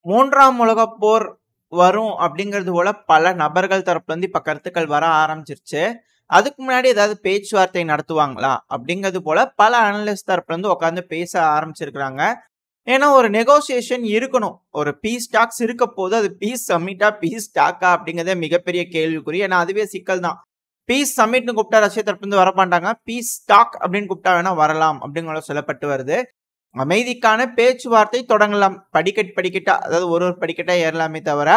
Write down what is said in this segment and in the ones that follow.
மூன்றாம் உலகப் போர் வரும் அப்படிங்கிறது போல பல நபர்கள் தரப்புல இருந்து இப்ப கருத்துக்கள் வர ஆரம்பிச்சிருச்சு. அதுக்கு முன்னாடி ஏதாவது பேச்சுவார்த்தை நடத்துவாங்களா அப்படிங்கிறது போல பல அனலிஸ்ட் தரப்புல இருந்து உட்கார்ந்து பேச ஆரம்பிச்சிருக்கிறாங்க. ஏன்னா ஒரு நெகோசியேஷன் இருக்கணும். ஒரு பீஸ் டாக்ஸ் இருக்க போது அது பீஸ் சம்மிட்டா பீஸ் டாக்கா அப்படிங்கிறதே மிகப்பெரிய கேள்விக்குறி. ஏன்னா அதுவே சிக்கல் தான். பீஸ் சம்மிட்னு கூப்பிட்டா ரஷ்யா தரப்புல இருந்து வர மாட்டாங்க. பீஸ் டாக் அப்படின்னு கூப்பிட்டா வேணா வரலாம் அப்படிங்கிற சொல்லப்பட்டு வருது. அமைதிக்கான பேச்சுவார்த்தை தொடங்கலாம். படிக்கட்டா அதாவது ஒரு படிக்கட்டா ஏறலாமே தவிர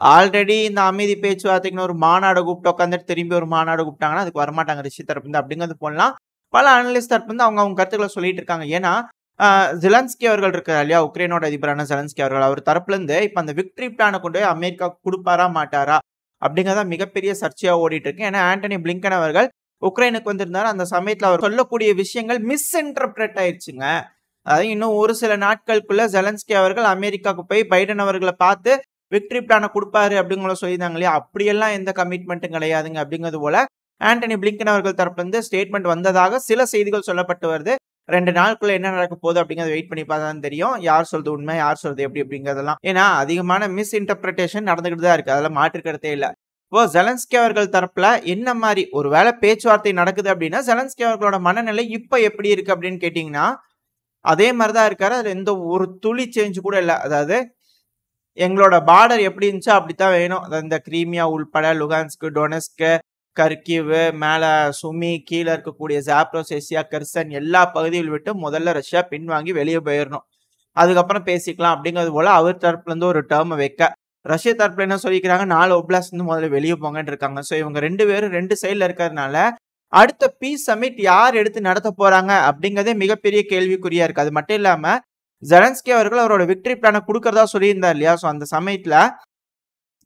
ஆல்ரெடி இந்த அமைதி பேச்சுவார்த்தைக்குன்னு ஒரு மாநாடு கூப்பிட்டு உட்காந்துட்டு திரும்பி ஒரு மாநாடு கூப்பிட்டாங்கன்னா அதுக்கு வரமாட்டாங்க ரஷ்ய தரப்பு இருந்து அப்படிங்கிறது போலாம். பல அனலிஸ்ட் தரப்பு இருந்து அவங்க கருத்துக்களை சொல்லிட்டு இருக்காங்க. ஏன்னா ஜெலன்ஸ்கி அவர்கள் இருக்கார் இல்லையா, உக்ரைனோட அதிபரான ஜெலன்ஸ்கி அவர்கள், அவர் தரப்புல இருந்து இப்ப அந்த விக்டரி பிளானை கொண்டு போய் அமெரிக்கா கொடுப்பாரா மாட்டாரா அப்படிங்கிறத மிகப்பெரிய சர்ச்சையா ஓடிட்டு இருக்கு. ஏன்னா ஆண்டனி பிளிங்கன் அவர்கள் உக்ரைனுக்கு வந்திருந்தாரு. அந்த சமயத்துல அவர் சொல்லக்கூடிய விஷயங்கள் மிஸ் இன்டர்பிரட் ஆயிடுச்சுங்க. அதாவது இன்னும் ஒரு சில நாட்களுக்குள்ள ஜெலன்ஸ்கி அவர்கள் அமெரிக்காவுக்கு போய் பைடன் அவர்களை பார்த்து விக்டரி பிளானை கொடுப்பாரு அப்படிங்கிற சொல்லியிருந்தாங்க இல்லையா, அப்படியெல்லாம் எந்த கமிட்மெண்ட்டும் கிடையாதுங்க அப்படிங்கிறது போல ஆண்டனி பிளிங்கன் அவர்கள் தரப்புல இருந்து ஸ்டேட்மெண்ட் வந்ததாக சில செய்திகள் சொல்லப்பட்டு வருது. 2 நாளுக்குள்ள என்ன நடக்க போகுது அப்படிங்கறத வெயிட் பண்ணி பார்த்தா தான் தெரியும். யார் சொல்றது உண்மை, யார் சொல்றது எப்படி அப்படிங்கறதெல்லாம். ஏன்னா அதிகமான மிஸ் இன்டர்பிரேஷன் நடந்துகிட்டு தான் இருக்கு. அதெல்லாம் மாற்று கருத்தே இல்ல. இப்போ ஜெலன்ஸ்கி அவர்கள் தரப்புல என்ன மாதிரி ஒருவேளை பேச்சுவார்த்தை நடக்குது அப்படின்னா ஜெலன்ஸ்கி அவர்களோட மனநிலை இப்ப எப்படி இருக்கு அப்படின்னு கேட்டீங்கன்னா அதே மாதிரிதான் இருக்காரு. அதுல எந்த ஒரு துளி சேஞ்ச் கூட இல்ல. அதாவது எங்களோட பார்டர் எப்படி இருந்துச்சோ அப்படித்தான் வேணும். இந்த கிரீமியா உள்பட லுகான்ஸ்க், டொனெஸ்க், கர்கிவ், மேல சுமி, கீழே இருக்கக்கூடிய ஜாப்ரோசேசியா, கெர்சன் எல்லா பகுதியில் விட்டு முதல்ல ரஷ்யா பின்வாங்கி வெளியே போயிடணும். அதுக்கப்புறம் பேசிக்கலாம் அப்படிங்கிறது போல அவர் தரப்புல இருந்து ஒரு டேர்ம் வைக்க, ரஷ்ய தரப்புல என்ன சொல்லிக்கிறாங்க, 4 ஒப்லாஸ்ட் இருந்து முதல்ல வெளியே போங்கன்னு இருக்காங்க. ஸோ இவங்க 2 பேரும் 2 சைட்ல இருக்கிறதுனால அடுத்த பீஸ் சமிட் யார் எடுத்து நடத்த போறாங்க அப்படிங்கறதே மிகப்பெரிய கேள்விக்குறியா இருக்கு. அது மட்டும் இல்லாம ஜெலன்ஸ்கி அவர்கள் அவரோட விக்டரி பிளானை கொடுக்கறதா சொல்லியிருந்தார் இல்லையா, ஸோ அந்த சமயத்துல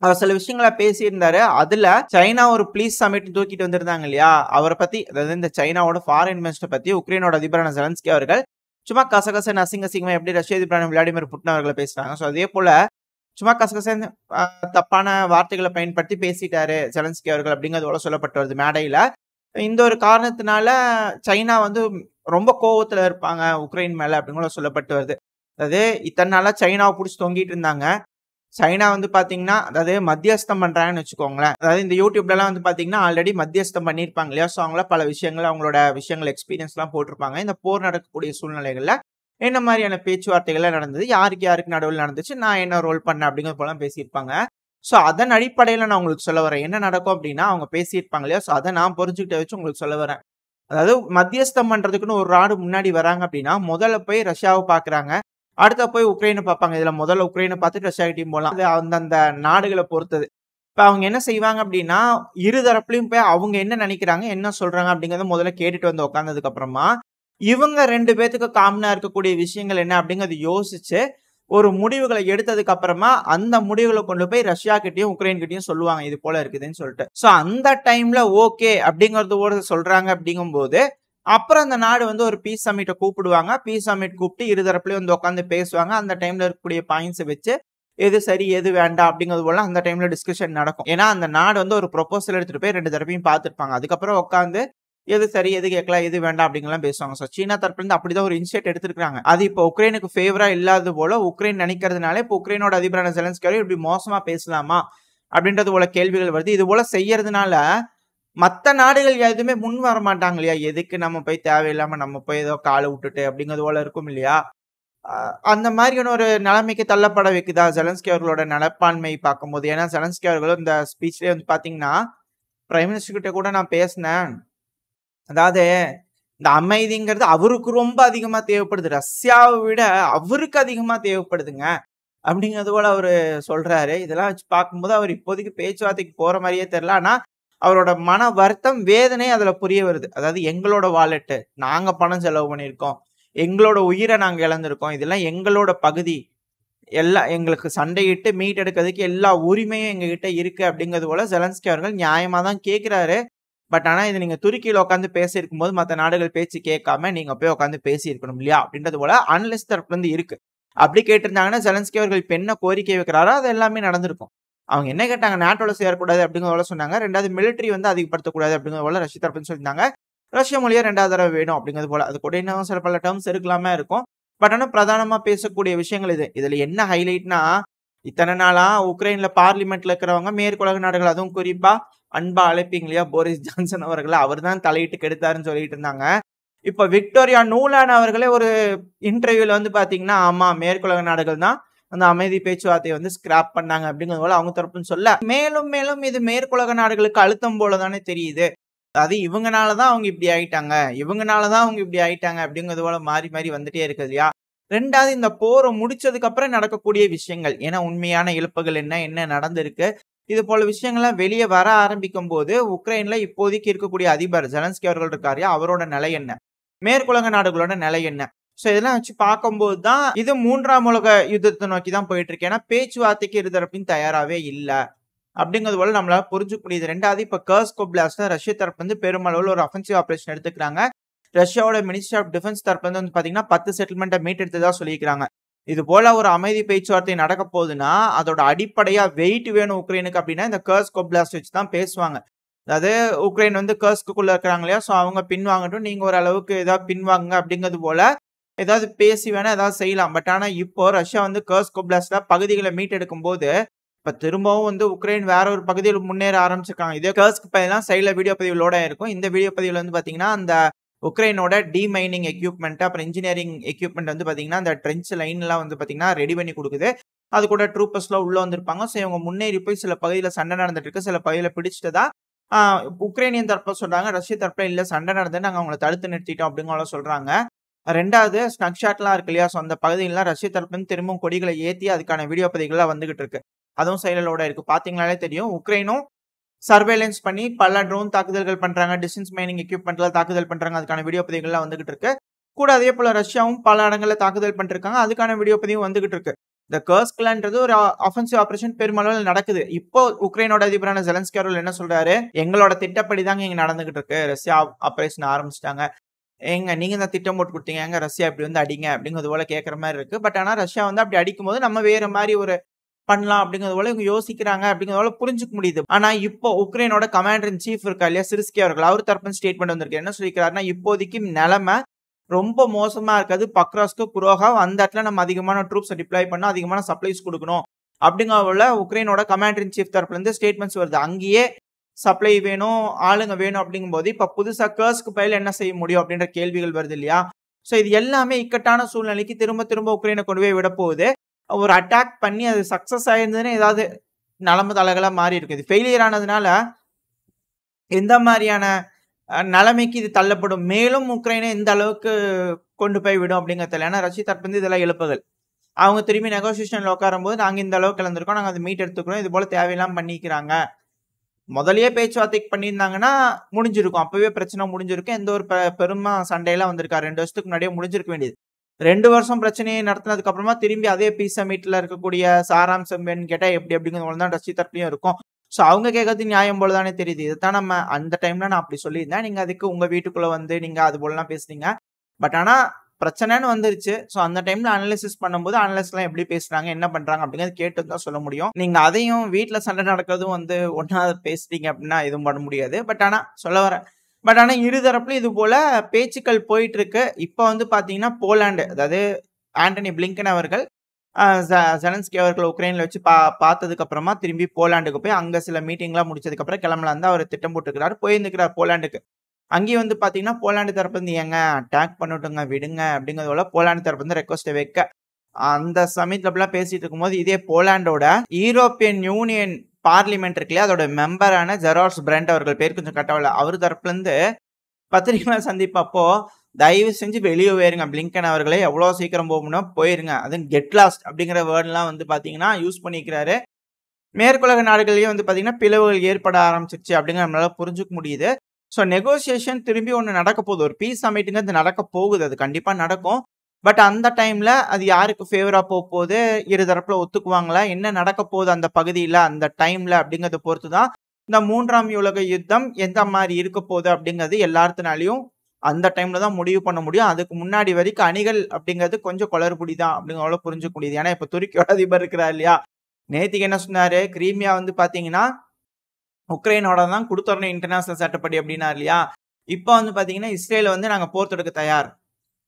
அவர் சில விஷயங்களை பேசியிருந்தாரு. அதுல சைனா ஒரு ப்ளீஸ் சமிட் தூக்கிட்டு வந்திருந்தாங்க இல்லையா, அவரை பத்தி, அதாவது இந்த சைனாவோட ஃபாரின் மினிஸ்டர் பத்தி உக்ரைனோட அதிபரான ஜெலன்ஸ்கி அவர்கள் சும்மா கசகசன்னு அசிங்கமா எப்படி ரஷ்ய அதிபரான விளாடிமிர் புட்டின் அவர்களை பேசுறாங்க. ஸோ அதே போல சும்மா கசகசன்னு தப்பான வார்த்தைகளை பயன்படுத்தி பேசிட்டாரு ஜெலன்ஸ்கி அவர்கள் அப்படிங்கிறதோட சொல்லப்பட்டு வருது மேடையில. இந்த ஒரு காரணத்தினால சைனா வந்து ரொம்ப கோவத்துல இருப்பாங்க உக்ரைன் மேல அப்படின்னு சொல்லப்பட்டு வருது. அதாவது இத்தனை நாளா சைனாவை பிடிச்சி தொங்கிட்டு இருந்தாங்க. சைனா வந்து பாத்தீங்கன்னா அதாவது மத்தியஸ்தம் பண்றாங்கன்னு வச்சுக்கோங்களேன். அதாவது இந்த யூடியூப்ல எல்லாம் வந்து பாத்தீங்கன்னா ஆல்ரெடி மத்தியஸ்தம் பண்ணிருப்பாங்க இல்லையா, ஸோ அவங்கள பல விஷயங்கள் அவங்களோட விஷயங்கள் எக்ஸ்பீரியன்ஸ் எல்லாம் போட்டிருப்பாங்க. இந்த போர் நடக்கக்கூடிய சூழ்நிலைகள்ல என்ன மாதிரியான பேச்சுவார்த்தைகள்லாம் நடந்தது, யாருக்கு நடுவில் நடந்துச்சு, நான் என்ன ரோல் பண்ணேன் அப்படிங்கிறது போல பேசியிருப்பாங்க. ஸோ அதன் அடிப்படையில நான் உங்களுக்கு சொல்ல வரேன். என்ன நடக்கும் அப்படின்னா அவங்க பேசியிருப்பாங்க இல்லையா, ஸோ அதை நான் புரிஞ்சுக்கிட்ட வச்சு உங்களுக்கு சொல்ல வரேன். அதாவது மத்தியஸ்தம் பண்றதுக்குன்னு ஒரு நாடு முன்னாடி வராங்க அப்படின்னா முதல்ல போய் ரஷ்யாவை பாக்குறாங்க, அடுத்த போய் உக்ரைனை பார்ப்பாங்க. இதுல முதல்ல உக்ரைனை பார்த்துட்டு ரஷ்யா கிட்டையும் போகலாம். அது அந்தந்த நாடுகளை பொறுத்தது. இப்ப அவங்க என்ன செய்வாங்க அப்படின்னா இரு தரப்புலையும் போய் அவங்க என்ன நினைக்கிறாங்க, என்ன சொல்றாங்க அப்படிங்கறத முதல்ல கேட்டுட்டு வந்து உட்கார்ந்ததுக்கு அப்புறமா இவங்க 2 பேத்துக்கு காமனா இருக்கக்கூடிய விஷயங்கள் என்ன அப்படிங்கறத யோசிச்சு ஒரு முடிவுகளை எடுத்ததுக்கு அப்புறமா அந்த முடிவுகளை கொண்டு போய் ரஷ்யா கிட்டையும் உக்ரைன் கிட்டையும் சொல்லுவாங்க இது போல இருக்குதுன்னு சொல்லிட்டு. சோ அந்த டைம்ல ஓகே அப்படிங்கறதோட சொல்றாங்க அப்படிங்கும் போது அப்புறம் அந்த நாடு வந்து ஒரு பீஸ் சமிட்டை கூப்பிடுவாங்க. பீஸ் சமிட் கூப்பிட்டு இருதரப்புலயும் வந்து உட்காந்து பேசுவாங்க. அந்த டைம்ல இருக்கக்கூடிய பாயிண்ட்ஸ் வச்சு எது சரி எது வேண்டாம் அப்படிங்கிறது போல அந்த டைம்ல டிஸ்கஷன் நடக்கும். ஏன்னா அந்த நாடு வந்து ஒரு ப்ரொபோசல் எடுத்துட்டு போய் 2 தரப்பையும் பார்த்துருப்பாங்க. அதுக்கப்புறம் உட்காந்து எது சரி எது கேட்கலாம் எது வேண்டாம் அப்படிங்கலாம் பேசுவாங்க. ஸோ சீனா தரப்புல இருந்து அப்படிதான் ஒரு இனிஷியேட் எடுத்திருக்காங்க. அது இப்போ உக்ரைனுக்கு ஃபேவரா இல்லாத போல உக்ரைன் நினைக்கிறதுனால இப்போ உக்ரைனோட அதிபரான ஜெலன்ஸ்கி இப்படி மோசமா பேசலாமா அப்படின்றது போல கேள்விகள் வருது. இது போல செய்யறதுனால மத்த நாடுகள் எதுவுமே முன் வர மாட்டாங்க இல்லையா, எதுக்கு நம்ம போய் தேவையில்லாம நம்ம போய் ஏதோ காலை விட்டுட்டு அப்படிங்கிறது போல இருக்கும் இல்லையா. அந்த மாதிரியான ஒரு நிலைமைக்கு தள்ளப்பட வைக்குதா ஜெலன்ஸ்கி அவர்களோட நலப்பான்மை பார்க்கும்போது. ஏன்னா ஜெலன்ஸ்கி அவர்களும் இந்த ஸ்பீச்லயே வந்து பாத்தீங்கன்னா பிரைம் மினிஸ்டர் கிட்ட கூட நான் பேசினேன், அதாவது இந்த அமைதிங்கிறது அவருக்கு ரொம்ப அதிகமா தேவைப்படுது, ரஷ்யாவை விட அவருக்கு அதிகமா தேவைப்படுதுங்க அப்படிங்கிறது போல அவரு சொல்றாரு. இதெல்லாம் வச்சு பார்க்கும்போது அவர் இப்போதைக்கு பேச்சுவார்த்தைக்கு போற மாதிரியே தெரியல. ஆனா அவரோட மன வருத்தம் வேதனை அதுல புரிய வருது. அதாவது எங்களோட வாலெட்டு, நாங்க பணம் செலவு பண்ணியிருக்கோம், எங்களோட உயிரை நாங்க இழந்திருக்கோம், இதெல்லாம் எங்களோட பகுதி, எல்லாம் எங்களுக்கு சண்டையிட்டு மீட் எடுக்கிறதுக்கு எல்லா உரிமையும் எங்க கிட்ட இருக்கு அப்படிங்கிறது போல ஜெலன்ஸ்கி அவர்கள் நியாயமா தான் கேட்கிறாரு. பட் ஆனா இது நீங்க துருக்கியில உட்காந்து பேசியிருக்கும் போது மற்ற நாடுகள் பேச்சு கேட்காம நீங்க போய் உட்காந்து பேசியிருக்கணும் இல்லையா அப்படின்றது போல அனலிஸ்ட் தரப்புல இருந்து இருக்கு. அப்படி கேட்டிருந்தாங்கன்னா ஜெலன்ஸ்கி அவர்கள் இப்ப என்ன கோரிக்கை வைக்கிறாரோ அது எல்லாமே நடந்திருக்கும். அவங்க என்ன கேட்டாங்க, நாட்டோட சேரக்கூடாது அப்படிங்கிறத சொன்னாங்க. 2வது மிலிட்டரி வந்து அதிகப்படுத்தக்கூடாது அப்படிங்கிறது போல ரஷ்ய தரப்புன்னு சொல்லியிருந்தாங்க. ரஷ்ய மொழியா 2வது தடவை வேணும் அப்படிங்கிறது போல. அது கூட இன்னும் சில பல டேர்ம்ஸ் இருக்கலாமே இருக்கும். பட் ஆனா பிரதானமா பேசக்கூடிய விஷயங்கள் இது. இதுல என்ன ஹைலைட்னா இத்தனை நாளா உக்ரைன்ல பார்லிமெண்ட்ல இருக்கிறவங்க மேற்குலக நாடுகள், அதுவும் குறிப்பா அன்பா அழைப்பீங்க இல்லையா போரிஸ் ஜான்சன் அவர்கள, அவர் தான் தலையிட்டு கெடுத்தாருன்னு சொல்லிட்டு இருந்தாங்க. இப்ப விக்டோரியா நூலான் அவர்களே ஒரு இன்டர்வியூல வந்து பாத்தீங்கன்னா, ஆமா மேற்குலக நாடுகள் தான் அந்த அமைதி பேச்சுவார்த்தையை வந்து ஸ்கிராப் பண்ணாங்க அப்படிங்கிறது போல அவங்க தரப்புன்னு சொல்ல, மேலும் மேலும் இது மேற்குலக நாடுகளுக்கு அழுத்தம் போல தானே தெரியுது. அது இவங்கனால தான் அவங்க இப்படி ஆயிட்டாங்க, இவங்கனால தான் அவங்க இப்படி ஆயிட்டாங்க அப்படிங்கிறது போல மாறி மாறி வந்துட்டே இருக்கு இல்லையா. 2வது இந்த போரை முடிச்சதுக்கு அப்புறம் நடக்கக்கூடிய விஷயங்கள். ஏன்னா உண்மையான இழப்புகள் என்ன, என்ன நடந்திருக்கு, இது போல விஷயங்கள்லாம் வெளியே வர ஆரம்பிக்கும் போது, உக்ரைன்ல இப்போதைக்கு இருக்கக்கூடிய அதிபர் ஜெலன்ஸ்கி அவர்கள் இருக்காரு, அவரோட நிலை என்ன, மேற்குலக நாடுகளோட நிலை என்ன. சோ இதெல்லாம் வச்சு பார்க்கும்போது தான் இது 3ஆம் உலக யுத்தத்தை நோக்கி தான் போயிட்டு இருக்கு. ஏன்னா பேச்சுவார்த்தைக்கு இருதரப்பும் தயாராவே இல்ல அப்படிங்கிறது போல நம்மளால புரிஞ்சுக்க முடியுது. 2வது இப்ப கர்ஸ்க் ஒப்லாஸ்ட்ல ரஷ்ய தரப்பு வந்து பெருமளவுல ஒரு அஃபென்சிவ் ஆபரேஷன் எடுத்துக்கிறாங்க. ரஷ்யாவோட மினிஸ்ட்ரி ஆஃப் டிஃபென்ஸ் தரப்பு வந்து பாத்தீங்கன்னா 10 செட்டில்மெண்ட்டை மீட்டெடுத்ததா சொல்லியிருக்காங்க. இது போல ஒரு அமைதி பேச்சுவார்த்தை நடக்க போகுதுன்னா அதோட அடிப்படையா வெயிட் வேணும் உக்ரைனுக்கு அப்படின்னா இந்த கர்ஸ்க் ஒப்லாஸ்ட் வச்சு தான் பேசுவாங்க. அதாவது உக்ரைன் வந்து கர்ஸ்க்குள்ள இருக்கிறாங்க இல்லையா, சோ அவங்க பின்வாங்கட்டும், நீங்க ஒரு அளவுக்கு ஏதாவது பின்வாங்குங்க அப்படிங்கிறது போல ஏதாவது பேசி வேணா ஏதாவது செய்யலாம். பட் ஆனா இப்போ ரஷ்யா வந்து கர்ஸ்க் ஒப்லாஸ்ட்ல பகுதிகளை மீட்டெடுக்கும் போது இப்ப திரும்பவும் வந்து உக்ரைன் வேற ஒரு பகுதியில் முன்னேற ஆரம்பிச்சிருக்காங்க. இதே கர்ஸ்க் பகுதியெல்லாம் சைட்ல வீடியோ பதிவு லோட் ஆயிருக்கும். இந்த வீடியோ பதிவுல வந்து பாத்தீங்கன்னா அந்த உக்ரைனோட டிமைனிங் எக்யூப்மெண்ட் அப்புறம் இன்ஜினியரிங் எக்யூப்மெண்ட் வந்து பாத்தீங்கன்னா அந்த ட்ரென்ச் லைன் எல்லாம் வந்து பாத்தீங்கன்னா ரெடி பண்ணி கொடுக்குது. அது கூட ட்ரூப்பர்ஸ் எல்லாம் உள்ள வந்திருப்பாங்க. சோ இவங்க முன்னேறி போய் சில பகுதியில சண்டை நடந்துட்டு இருக்கு, சில பகுதியில பிடிச்சிட்டதா உக்ரைனியன் தரப்புல சொல்றாங்க. ரஷ்ய தரப்புல இல்ல சண்டை நடந்து நாங்க அவங்களை தடுத்து நிறுத்திட்டோம் அப்படிங்கிற சொல்றாங்க. 2வது ஸ்னக் ஷாட்லாம் இருக்கு இல்லையா, சோ அந்த பகுதியிலாம் ரஷ்ய தரப்புல இருந்து திரும்பவும் கொடிகளை ஏத்தி அதுக்கான வீடியோ பதிவுகள்லாம் வந்துகிட்டு இருக்கு. அதுவும் சைலோட இருக்கு. பாத்தீங்கன்னாலே தெரியும். உக்ரைனும் சர்வேலன்ஸ் பண்ணி பல ட்ரோன் தாக்குதல்கள் பண்றாங்க, டிஸ்டன்ஸ் மைனிங் எக்யூப்மெண்ட்ல தாக்குதல் பண்றாங்க. அதுக்கான வீடியோ பதிவுகள்லாம் வந்துகிட்டு இருக்கு. கூட அதே போல ரஷ்யாவும் பல இடங்கள்ல தாக்குதல் பண்ணிருக்காங்க. அதுக்கான வீடியோ பதிவும் வந்துகிட்டு இருக்கு. இந்த கர்ஸ்க்லான்றது ஒரு ஆஃபென்சிவ் ஆபரேஷன் பெருமளவில் நடக்குது. இப்போ உக்ரைனோட அதிபரான ஜெலன்ஸ்கி அவர்கள் என்ன சொல்றாரு, எங்களோட திட்டப்படி தாங்க இங்க நடந்துகிட்டு இருக்கு, ரஷ்யா ஆபரேஷன் ஆரம்பிச்சிட்டாங்க, ஏங்க நீங்க தான் திட்டம் போட்டு கொடுத்தீங்க, எங்க ரஷ்யா இப்படி வந்து அடிங்க அப்படிங்கிறது போல கேட்கற மாதிரி இருக்கு. பட் ஆனா ரஷ்யா வந்து அப்படி அடிக்கும் போது நம்ம வேற மாதிரி ஒரு பண்ணலாம் அப்படிங்கிறது போல இவங்க யோசிக்கிறாங்க அப்படிங்கிறது போல புரிஞ்சுக்க முடியுது. ஆனா இப்போ உக்ரைனோட கமாண்டர் இன் சீஃப் இருக்கா இல்லையா சிர்ஸ்கி அவர்கள், அவர் தரப்பு ஸ்டேட்மெண்ட் வந்திருக்கு. என்ன சொல்லிக்கிறாருன்னா, இப்போதைக்கு நிலைமை ரொம்ப மோசமா இருக்காது, பக்ராஸ்க்கு குரோகாவ் அந்த இடத்துல நம்ம அதிகமான ட்ரூப்ஸ் டிப்ளாய் பண்ணணும், அதிகமான சப்ளைஸ் கொடுக்கணும் அப்படிங்கிற உக்ரைனோட கமாண்டர் இன் சீஃப் தரப்புல இருந்து ஸ்டேட்மெண்ட்ஸ் வருது. அங்கேயே சப்ளை வேணும், ஆளுங்க வேணும் அப்படிங்கும் போது இப்ப புதுசா கர்ஸ்க்கு பயில என்ன செய்ய முடியும் அப்படின்ற கேள்விகள் வருது இல்லையா. சோ இது எல்லாமே இக்கட்டான சூழ்நிலைக்கு திரும்ப திரும்ப உக்ரைனை கொண்டு போய் விட போகுது. ஒரு அட்டாக் பண்ணி அது சக்சஸ் ஆயிருந்ததுன்னு ஏதாவது நிலைமை தலைகளா மாறி இருக்கு. இது ஃபெயிலியர் ஆனதுனால எந்த மாதிரியான நிலைமைக்கு இது தள்ளப்படும், மேலும் உக்ரைனை எந்த அளவுக்கு கொண்டு போய் விடும் அப்படிங்கிறது. ஏன்னா ரஷ்ய தரப்பு இதெல்லாம் இழப்புகள். அவங்க திரும்பி நெகோசியேஷன்ல உட்காரும் போது நாங்க இந்த அளவுக்கு இழந்திருக்கோம், நாங்க அதை மீட் எடுத்துக்கிறோம், இது போல தேவையெல்லாம் பண்ணிக்கிறாங்க. முதலையே பேச்சுவார்த்தைக்கு பண்ணியிருந்தாங்கன்னா முடிஞ்சிருக்கும், அப்பவே பிரச்சனை முடிஞ்சிருக்கும், எந்த ஒரு பெருமா சண்டையெல்லாம் வந்திருக்கா. 2 வருஷத்துக்கு முன்னாடியே முடிஞ்சிருக்க வேண்டியது. 2 வருஷம் பிரச்சனையை நடத்தினதுக்கு அப்புறமா திரும்பி அதே பீஸ் சமிட்ல இருக்கக்கூடிய சாராம்சம் வேணும்னு கேட்டா எப்படி அப்படிங்கிறது தான் ரஷ்ய தரப்புலையும் இருக்கும். சோ அவங்க கேட்கறது நியாயம் போல தானே தெரியுது. இதுதான் நம்ம அந்த டைம்ல நான் அப்படி சொல்லியிருந்தேன், நீங்க அதுக்கு உங்க வீட்டுக்குள்ள வந்து நீங்க அது போலலாம் பேசுறீங்க. பட் ஆனா பிரச்சனைன்னு வந்துருச்சு. சோ அந்த டைம்ல அனலைசிஸ் பண்ணும்போது அனலிஸ்ட்லாம் எப்படி பேசுறாங்க, என்ன பண்றாங்க அப்படிங்கிறது கேட்டு தான் சொல்ல முடியும். நீங்க அதையும் வீட்டுல சண்டை நடக்கிறதும் வந்து ஒன்னா பேசுறீங்க அப்படின்னா எதுவும் பண்ண முடியாது. பட் ஆனா சொல்ல வரேன். பட் ஆனா இருதரப்புல இது போல பேச்சுக்கள் போயிட்டு இருக்கு. இப்ப வந்து பாத்தீங்கன்னா போலாந்து, அதாவது ஆண்டனி பிளிங்கன் அவர்கள் ஜெலன்ஸ்கி அவர்கள் உக்ரைன்ல வச்சு பார்த்ததுக்கு அப்புறமா திரும்பி போலாண்டுக்கு போய் அங்க சில மீட்டிங்லாம் முடிச்சதுக்கு அப்புறம் கிளம்பலாம் தான் அவர் திட்டம் போட்டுக்கிறாரு, போயிருந்துக்கிறார் போலாண்டுக்கு. அங்கேயும் வந்து பாத்தீங்கன்னா போலாந்து தரப்பு வந்து ஏங்க அட்டாக் பண்ணட்டுங்க விடுங்க அப்படிங்கிறது போல போலாந்து தரப்பு வந்து ரெக்வஸ்ட் வைக்க, அந்த சமயத்துல பேசிட்டு இருக்கும்போது இதே போலாண்டோட யூரோப்பியன் யூனியன் பார்லிமெண்ட் இருக்குல்லையா, அதோட மெம்பரான ஜெரார்ட்ஸ் பிரெண்ட் அவர்கள், பேர் கொஞ்சம் கட்டவில்லை, அவர் தரப்புல இருந்து பத்திரிகை சந்திப்பப்போ தயவு செஞ்சு வெளியே போயிருங்க பிளிங்கன் அவர்களே, எவ்வளவு சீக்கிரம் போகணும் போயிருங்க, அதுவும் கெட் லாஸ்ட் அப்படிங்கிற வேர்ட்லாம் வந்து பாத்தீங்கன்னா யூஸ் பண்ணிக்கிறாரு. மேற்குலக நாடுகள்லயே வந்து பாத்தீங்கன்னா பிளவுகள் ஏற்பட ஆரம்பிச்சிருச்சு அப்படிங்கிற நம்மளால புரிஞ்சுக்க முடியுது. ஸோ நெகோசியேஷன் திரும்பி ஒன்று நடக்க போகுது, ஒரு பீஸ் சமிட்டுங்கிறது நடக்க போகுது, அது கண்டிப்பா நடக்கும். பட் அந்த டைம்ல அது யாருக்கு ஃபேவரா போகுது, இருதரப்புல ஒத்துக்குவாங்களா, என்ன நடக்க போகுது அந்த பகுதியில அந்த டைம்ல அப்படிங்கறத பொறுத்து தான் இந்த 3ஆம் உலக யுத்தம் எந்த மாதிரி இருக்க போகுது அப்படிங்கிறது எல்லாத்தினாலையும் அந்த டைம்ல தான் முடிவு பண்ண முடியும். அதுக்கு முன்னாடி வரைக்கும் அணிகள் அப்படிங்கிறது கொஞ்சம் குளறுபடி தான் அப்படிங்கிறத புரிஞ்சுக்க முடியுது. ஏன்னா இப்ப துருக்கியோட அதிபர் இருக்கிறார் இல்லையா, நேத்திக்கு என்ன சொன்னாரு, கிரீமியா வந்து பாத்தீங்கன்னா உக்ரைனோட தான் கொடுத்துறணும் இன்டர்நேஷனல் சட்டப்படி அப்படின்னா இல்லையா. இப்போ வந்து பாத்தீங்கன்னா இஸ்ரேல் வந்து நாங்க போர் தொடுக்க தயார்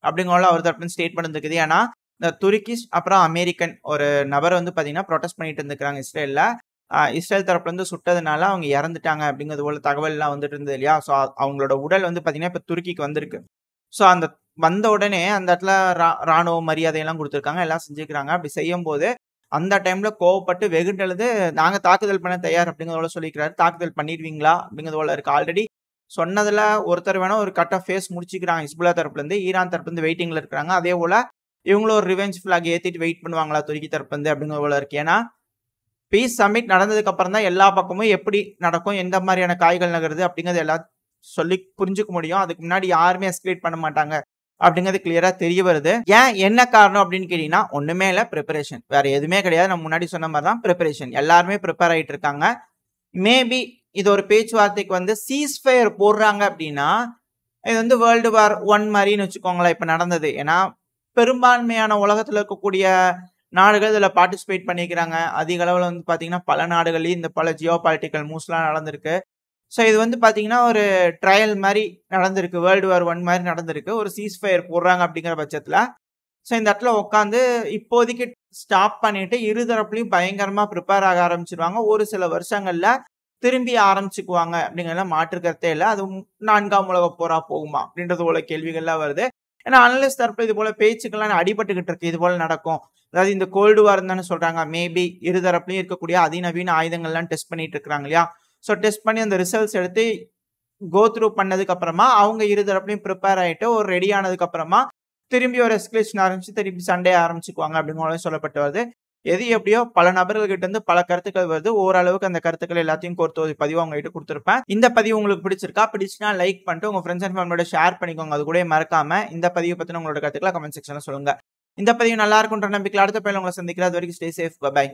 அப்படிங்கிற அவர் தரப்பு ஸ்டேட்மெண்ட் இருக்குது. ஏன்னா இந்த துருக்கிஷ் அப்புறம் அமெரிக்கன் ஒரு நபர் வந்து பார்த்தீங்கன்னா ப்ரொடெஸ்ட் பண்ணிட்டு இருந்துக்கிறாங்க இஸ்ரேலில். இஸ்ரேல் தரப்புலேருந்து சுட்டதுனால அவங்க இறந்துட்டாங்க அப்படிங்கிறது போல தகவல்லாம் வந்துட்டு இருந்தது இல்லையா? ஸோ அவங்களோட உடல் வந்து பார்த்தீங்கன்னா இப்போ துருக்கிக்கு வந்திருக்கு. ஸோ அந்த வந்த உடனே அந்த இடத்துல ராணுவ மரியாதையெல்லாம் கொடுத்துருக்காங்க, எல்லாம் செஞ்சுக்கிறாங்க. அப்படி செய்யும்போது அந்த டைம்ல கோவப்பட்டு வெகுண்டெழுது நாங்க தாக்குதல் பண்ண தயார் அப்படிங்கிறதோட சொல்லிக்கிறாரு. தாக்குதல் பண்ணிடுவீங்களா அப்படிங்கிறது போல இருக்கு. ஆல்ரெடி சொன்னதுல ஒருத்தர் வேணா ஒரு கட் ஆஃப் ஃபேஸ் முடிச்சுக்கிறாங்க ஹிஸ்புல்லா தரப்புலேருந்து. ஈரான் தரப்புலேருந்து வெயிட்டிங்ல இருக்கிறாங்க. அதே போல இவங்களும் ஒரு ரிவெஞ்ச் ஃபிளாக் ஏற்றிட்டு வெயிட் பண்ணுவாங்களா துருக்கி தரப்புலேருந்து அப்படிங்கிறது போல இருக்கு. ஏன்னா பீஸ் சமிட் நடந்ததுக்கு அப்புறம் தான் எல்லா பக்கமும் எப்படி நடக்கும், எந்த மாதிரியான காய்கள் நகருது அப்படிங்கிறது எல்லாம் சொல்லி புரிஞ்சுக்க முடியும். அதுக்கு முன்னாடி யாருமே எஸ்கலேட் பண்ண மாட்டாங்க அப்படிங்கிறது கிளியரா தெரிய வருது. ஏன் என்ன காரணம் அப்படின்னு கேட்டீங்கன்னா ஒண்ணுமே இல்ல, ப்ரிப்பரேஷன். வேற எதுவுமே கிடையாது. நம்ம முன்னாடி சொன்ன மாதிரி தான் ப்ரிப்பரேஷன். எல்லாருமே ப்ரிப்பேர் ஆயிட்டு இருக்காங்க. மேபி இது ஒரு பேச்சுவார்த்தைக்கு வந்து சீஸ்ஃபயர் போடுறாங்க அப்படின்னா இது வந்து வேர்ல்டு வார் 1 மாதிரின்னு வச்சுக்கோங்களேன் இப்ப நடந்தது. ஏன்னா பெரும்பான்மையான உலகத்துல இருக்கக்கூடிய நாடுகள் இதுல பார்ட்டிசிபேட் பண்ணிக்கிறாங்க. அதிக அளவுல வந்து பாத்தீங்கன்னா பல நாடுகள்லயும் இந்த பல ஜியோ பாலிட்டிக்கல் மூவ்ஸ்லாம் நடந்திருக்கு. ஸோ இது வந்து பார்த்தீங்கன்னா ஒரு ட்ரையல் மாதிரி நடந்திருக்கு. வேர்ல்டு வார் 1 மாதிரி நடந்திருக்கு. ஒரு சீஸ்ஃபயர் போடுறாங்க அப்படிங்கிற பட்சத்தில் ஸோ இந்த இடத்துல உட்காந்து இப்போதைக்கு ஸ்டாப் பண்ணிட்டு இரு தரப்புலையும் பயங்கரமாக ப்ரிப்பேர் ஆக ஆரம்பிச்சிருவாங்க. ஒரு சில வருஷங்கள்ல திரும்பி ஆரம்பிச்சுக்குவாங்க அப்படிங்கிறத மாற்றுக்கிறதே இல்லை. அது 4ஆம் உலக போரா போகுமா அப்படின்றது போல கேள்விகள்லாம் வருது. ஏன்னா அனலிஸ்ட் தரப்பு இது போல பேச்சுக்கெல்லாம் அடிபட்டுக்கிட்டு இருக்கு. இது போல நடக்கும். அதாவது இந்த கோல்டு வார் தானே சொல்றாங்க. மேபி இரு தரப்புலையும் இருக்கக்கூடிய அதிநவீன ஆயுதங்கள்லாம் டெஸ்ட் பண்ணிட்டு இருக்காங்க இல்லையா? ஸோ டெஸ்ட் பண்ணி அந்த ரிசல்ட்ஸ் எடுத்து கோ த்ரூ பண்ணதுக்கு அப்புறமா அவங்க இரு தரப்புலையும் ப்ரிப்பேர் ஆகிட்டு ஒரு ரெடி ஆனதுக்கு அப்புறமா திரும்பி ஒரு எஸ்கலேஷன் ஆரம்பிச்சு திரும்பி சண்டே ஆரம்பிச்சுக்குவாங்க அப்படின்னு சொல்லப்பட்டு வருது. எது எப்படியோ பல நபர்கள் கிட்ட இருந்து பல கருத்துக்கள் வருது. ஓரளவுக்கு அந்த கருத்துக்கள் எல்லாத்தையும் கோர்த்து ஒரு பதிவு உங்ககிட்ட கொடுத்துருப்பேன். இந்த பதிவு உங்களுக்கு பிடிச்சிருக்கா? பிடிச்சுன்னா லைக் பண்ணிட்டு உங்க ஃப்ரெண்ட்ஸ் அண்ட் ஃபேமிலியோட ஷேர் பண்ணிக்கோங்க. அது கூட மறக்காம இந்த பதிவை பத்தின உங்களோட கருத்துக்களை கமெண்ட் செக்ஷன்ல சொல்லுங்க. இந்த பதிவு நல்லா இருக்குன்ற நம்பிக்கையில் அடுத்த பதிவில் உங்களை சந்திக்கிறேன். அது வரைக்கும் ஸ்டே சேஃப். பை.